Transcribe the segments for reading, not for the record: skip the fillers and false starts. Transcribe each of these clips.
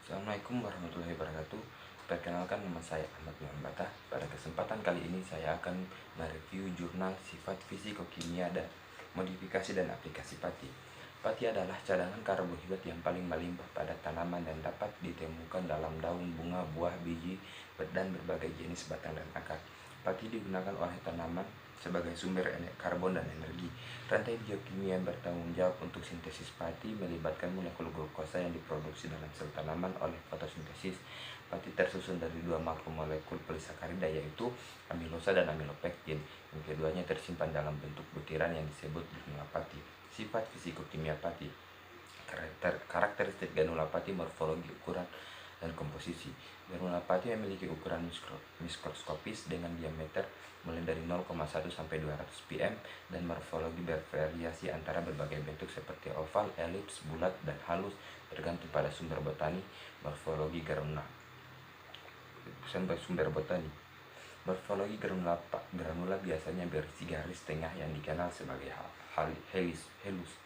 Assalamualaikum warahmatullahi wabarakatuh. Perkenalkan, nama saya Ahmad Muhammad. Pada kesempatan kali ini saya akan mereview jurnal sifat fisikokimia dan modifikasi dan aplikasi pati. Pati adalah cadangan karbohidrat yang paling melimpah pada tanaman dan dapat ditemukan dalam daun, bunga, buah, biji, dan berbagai jenis batang dan akar. Pati digunakan oleh tanaman sebagai sumber karbon dan energi. Rantai biokimia yang bertanggung jawab untuk sintesis pati melibatkan molekul glukosa yang diproduksi dalam sel tanaman oleh fotosintesis. Pati tersusun dari dua makromolekul polisakarida, yaitu amilosa dan amilopektin. Yang keduanya tersimpan dalam bentuk butiran yang disebut granula pati. Sifat fisikokimia pati. Karakteristik granula pati, morfologi, ukuran, dan komposisi. Granula pati memiliki ukuran mikroskopis dengan diameter mulai dari 0,1 sampai 200 pm dan morfologi bervariasi antara berbagai bentuk seperti oval, elips, bulat, dan halus tergantung pada sumber botani. Morfologi granula granula biasanya berisi garis tengah yang dikenal sebagai helus.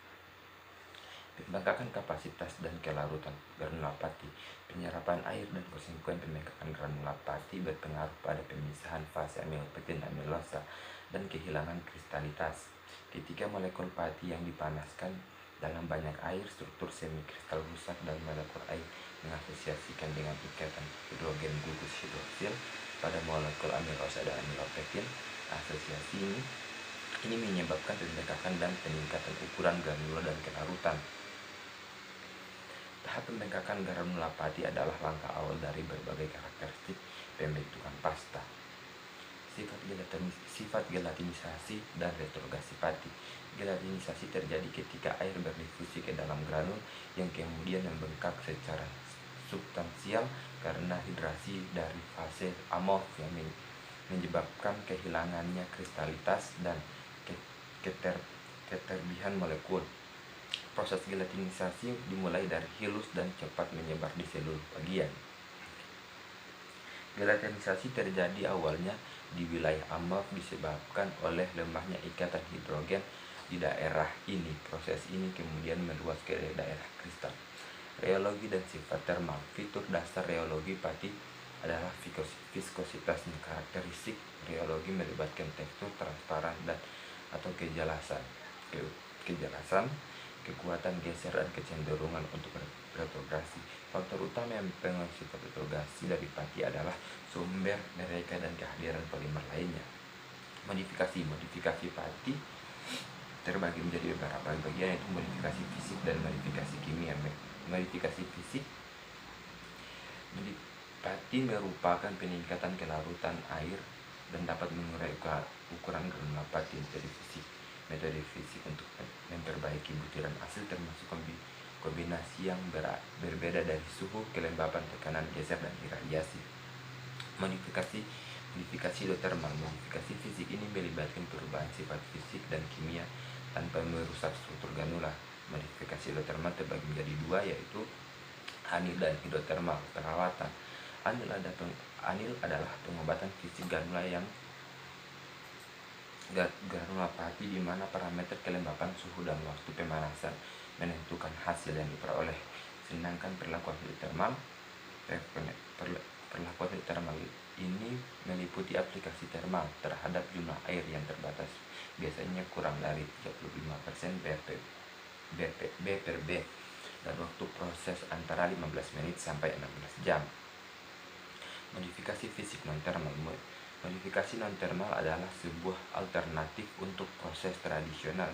Pembengkakan kapasitas dan kelarutan granula pati. Penyerapan air dan konsekuen pembengkakan granula pati berpengaruh pada pemisahan fase amilopektin dan amilosa dan kehilangan kristalitas. Ketika molekul pati yang dipanaskan dalam banyak air, struktur semikristal rusak dan molekul air mengasosiasikan dengan ikatan hidrogen gugus hidroksil pada molekul amilosa dan amilopektin. Asosiasi ini menyebabkan pembengkakan dan peningkatan ukuran granula dan kelarutan. Tahap pembengkakan granula pati adalah langkah awal dari berbagai karakteristik pembentukan pasta. Sifat gelatinisasi dan retrogasi pati. Gelatinisasi terjadi ketika air berdifusi ke dalam granul yang kemudian membengkak secara substansial karena hidrasi dari fase amorf yang menyebabkan kehilangannya kristalitas dan keterbihan molekul. Proses gelatinisasi dimulai dari hilus dan cepat menyebar di seluruh bagian. Gelatinisasi terjadi awalnya di wilayah amorf disebabkan oleh lemahnya ikatan hidrogen di daerah ini. Proses ini kemudian meluas ke daerah kristal. Reologi dan sifat termal. Fitur dasar reologi pati adalah viskositasnya. Karakteristik reologi melibatkan tekstur, transparan, dan atau kejelasan, kekuatan geser, dan kecenderungan untuk retrograsi. Faktor utama yang mempengaruhi sifat retrograsi dari pati adalah sumber mereka dan kehadiran polimer lainnya. Modifikasi pati terbagi menjadi beberapa bagian, yaitu modifikasi fisik dan modifikasi kimia. Modifikasi fisik, pati merupakan peningkatan kelarutan air dan dapat mengurai ukuran granula pati. Metode fisik untuk memperbaiki butiran asli termasuk kombinasi yang berbeda dari suhu, kelembapan, tekanan geser, dan iradiasi. Modifikasi hidrotermal. Modifikasi fisik ini melibatkan perubahan sifat fisik dan kimia tanpa merusak struktur granula. Modifikasi hidrotermal terbagi menjadi dua, yaitu anil dan hidrotermal. Perawatan. Anil adalah pengobatan fisik granula pati di mana parameter kelembapan, suhu, dan waktu pemanasan menentukan hasil yang diperoleh. Sedangkan perlakuan hidrotermal ini meliputi aplikasi termal terhadap jumlah air yang terbatas, biasanya kurang dari 35% B/B, dan waktu proses antara 15 menit sampai 16 jam. Modifikasi fisik non-termal. Modifikasi non-termal adalah sebuah alternatif untuk proses tradisional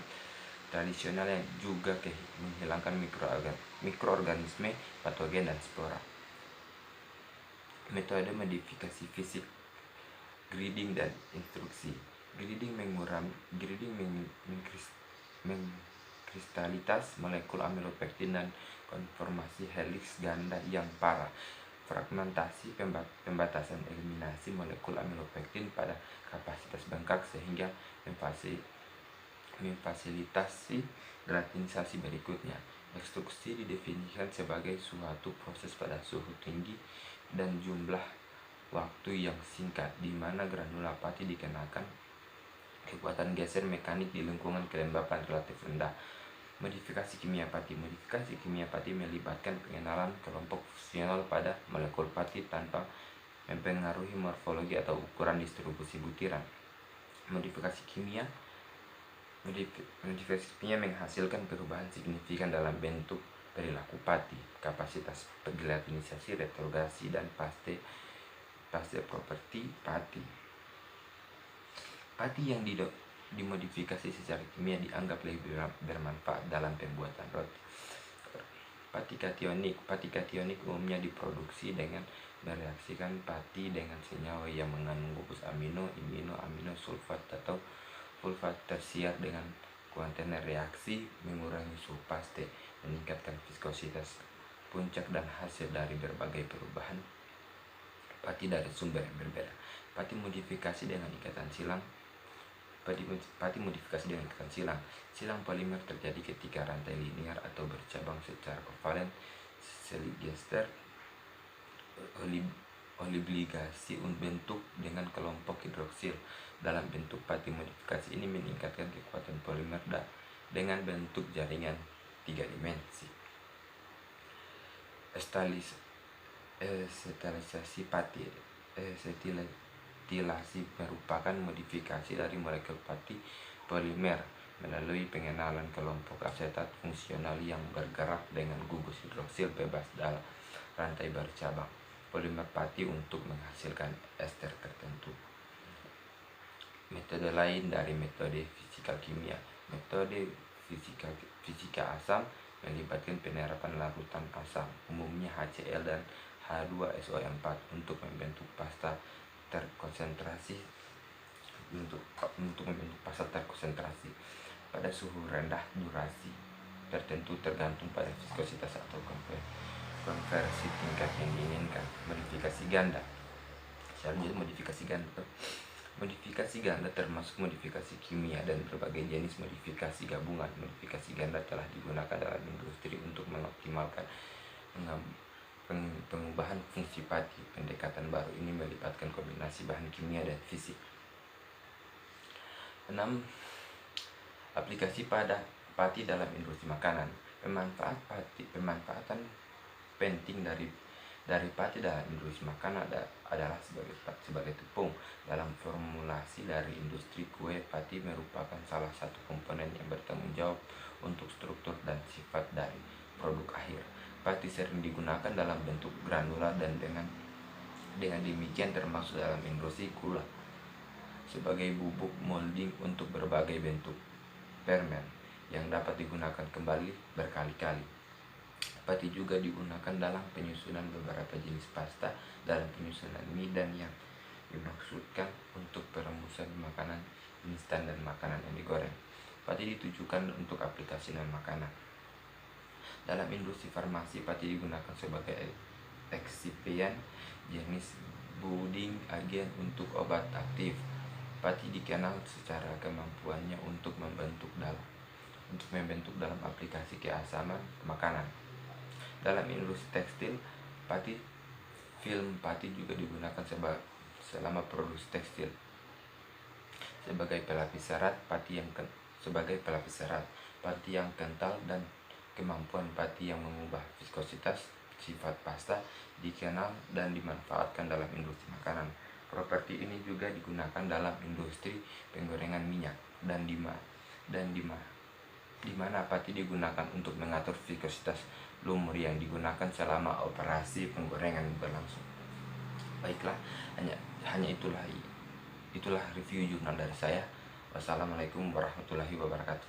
yang juga menghilangkan mikroorganisme, patogen, dan spora. Metode modifikasi fisik: grading dan instruksi. Grading mengkristalitas molekul amilopektin dan konformasi heliks ganda yang parah. Fragmentasi, pembatasan eliminasi molekul amilopektin pada kapasitas bengkak sehingga memfasilitasi gelatinisasi berikutnya. Ekstruksi didefinisikan sebagai suatu proses pada suhu tinggi dan jumlah waktu yang singkat, di mana granula pati dikenakan kekuatan geser mekanik di lingkungan kelembapan relatif rendah. Modifikasi kimia pati. Modifikasi kimia pati melibatkan pengenalan kelompok fungsional pada molekul pati tanpa mempengaruhi morfologi atau ukuran distribusi butiran. Modifikasi kimia menghasilkan perubahan signifikan dalam bentuk perilaku pati, kapasitas gelatinisasi, retrograsi, dan fase properti pati. Pati yang dimodifikasi secara kimia dianggap lebih bermanfaat dalam pembuatan roti. Pati kationik umumnya diproduksi dengan mereaksikan pati dengan senyawa yang mengandung gugus amino, amino, sulfat atau sulfat tersiar dengan kuantener reaksi mengurangi suhu paste, meningkatkan viskositas puncak dan hasil dari berbagai perubahan pati dari sumber yang berbeda. Pati modifikasi dengan ikatan silang. Silang polimer terjadi ketika rantai linear atau bercabang secara kovalen seligester obligasi bentuk dengan kelompok hidroksil. Dalam bentuk pati modifikasi ini meningkatkan kekuatan polimer dengan bentuk jaringan 3 dimensi. Estalisasi pati. Estilasi merupakan modifikasi dari molekul pati polimer melalui pengenalan kelompok asetat fungsional yang bergerak dengan gugus hidroksil bebas dalam rantai bercabang polimer pati untuk menghasilkan ester tertentu. Metode lain dari metode fisika kimia. Metode fisika asam melibatkan penerapan larutan asam, umumnya HCl dan H2SO4 untuk membentuk pasta terkonsentrasi pada suhu rendah durasi tertentu tergantung pada viskositas atau konversi tingkat yang diinginkan. Modifikasi ganda. Selanjutnya modifikasi ganda termasuk modifikasi kimia dan berbagai jenis modifikasi gabungan. Modifikasi ganda telah digunakan dalam industri untuk mengoptimalkan pengubahan fungsi pati. Pendekatan baru ini melibatkan kombinasi bahan kimia dan fisik. 6. Aplikasi pada pati dalam industri makanan. Pemanfaatan penting dari pati dalam industri makanan adalah sebagai tepung. Dalam formulasi dari industri kue, pati merupakan salah satu komponen yang bertanggung jawab untuk struktur dan sifat dari produk akhir. Pati sering digunakan dalam bentuk granula dan dengan demikian termasuk dalam industri gula sebagai bubuk molding untuk berbagai bentuk permen yang dapat digunakan kembali berkali-kali. Pati juga digunakan dalam penyusunan beberapa jenis pasta dalam penyusunan mie dan yang dimaksudkan untuk perumusan makanan instan dan makanan yang digoreng. Pati ditujukan untuk aplikasi non makanan. Dalam industri farmasi, pati digunakan sebagai eksipien jenis budding agen untuk obat aktif. Pati dikenal secara kemampuannya untuk membentuk dalam aplikasi keasaman makanan. Dalam industri tekstil, film pati juga digunakan selama produksi tekstil sebagai pelapis serat. Pati yang kental dan kemampuan pati yang mengubah viskositas sifat pasta dikenal dan dimanfaatkan dalam industri makanan. Properti ini juga digunakan dalam industri penggorengan minyak dan di mana pati digunakan untuk mengatur viskositas lumur yang digunakan selama operasi penggorengan berlangsung. Baiklah, hanya itulah review jurnal dari saya. Wassalamualaikum warahmatullahi wabarakatuh.